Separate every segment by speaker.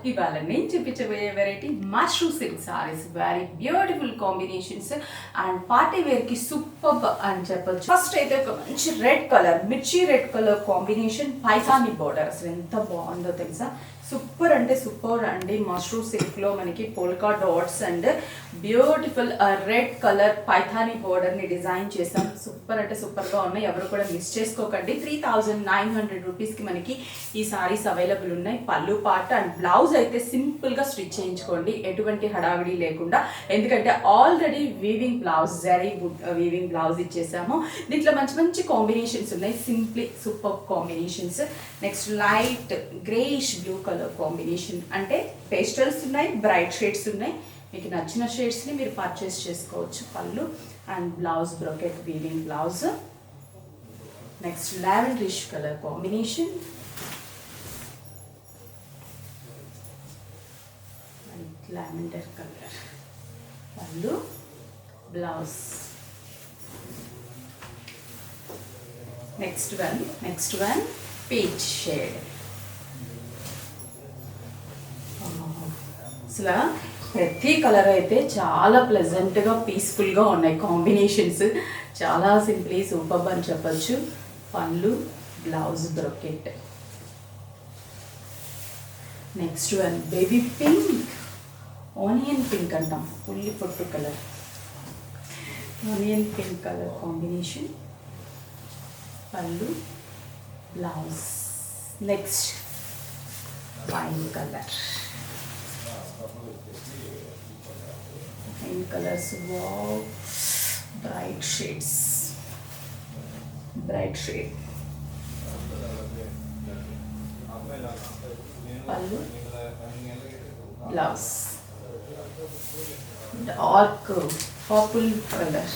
Speaker 1: ఇవాళ నేను చూపించబోయే variety mushroom silk saris. Very beautiful combinations and party వేర్కి సూపర్ అని చెప్పొచ్చు. ఫస్ట్ అయితే ఒక మంచి రెడ్ కలర్, మిర్చి red colour combination, Paithani border. అసలు ఎంత బాగుందో తెలుసా, సూపర్ అంటే సూపర్ అండి. మష్రూమ్ సిల్క్లో మనకి polka dots and beautiful red colour Paithani బోర్డర్ని డిజైన్ చేసాం. సూపర్ అంటే సూపర్గా ఉన్నాయి, ఎవరు కూడా మిస్ చేసుకోకండి. 3900 రూపీస్కి మనకి ఈ సారీస్ అవైలబుల్ ఉన్నాయి. పళ్ళు పార్ట్ అండ్ బ్లౌజ్ అయితే సింపుల్గా స్టిచ్ చేయించుకోండి, ఎటువంటి హడావిడి లేకుండా. ఎందుకంటే already weaving blouse, zari weaving blouse ఇచ్చేసాము. దీంట్లో మంచి మంచి కాంబినేషన్స్ ఉన్నాయి, simply super combinations. Next light greyish blue colour combination, అంటే పేస్టల్స్ ఉన్నాయి, బ్రైట్ షేడ్స్ ఉన్నాయి. మీకు నచ్చిన షేడ్స్ని మీరు పర్చేస్ చేసుకోవచ్చు. Pallu and blouse brocade weaving blouse. Next lavenderish colour combination, lavender colour pallu, blouse. Next one peach shade. అసలు ప్రతి కలర్ అయితే చాలా ప్లెజెంట్గా పీస్ఫుల్గా ఉన్నాయి. కాంబినేషన్స్ చాలా సింప్లీ సూపర్ అని చెప్పచ్చు. Pallu, blouse brocade. Next one baby pink, onion pink అంటాం, ఉల్లి పొట్టు colour, onion pink colour combination, pallu, blouse. Next wine colour, wine colours, wow, bright shades, bright shade. Pallu, blouse. Dark purple colour,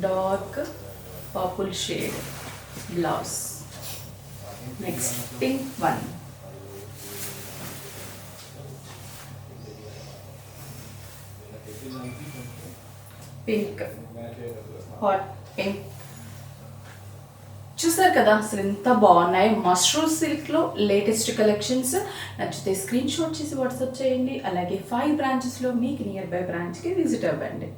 Speaker 1: dark purple shade, blouse. Next pink one, pink, hot pink. చూసారు కదా అసలు ఎంత బాగున్నాయి mushroom సిల్క్లో latest collections. నచ్చితే screen shot చేసి WhatsApp చేయండి. అలాగే 5 బ్రాంచెస్లో మీకు నియర్ బై బ్రాంచ్కి విజిట్ అవ్వండి.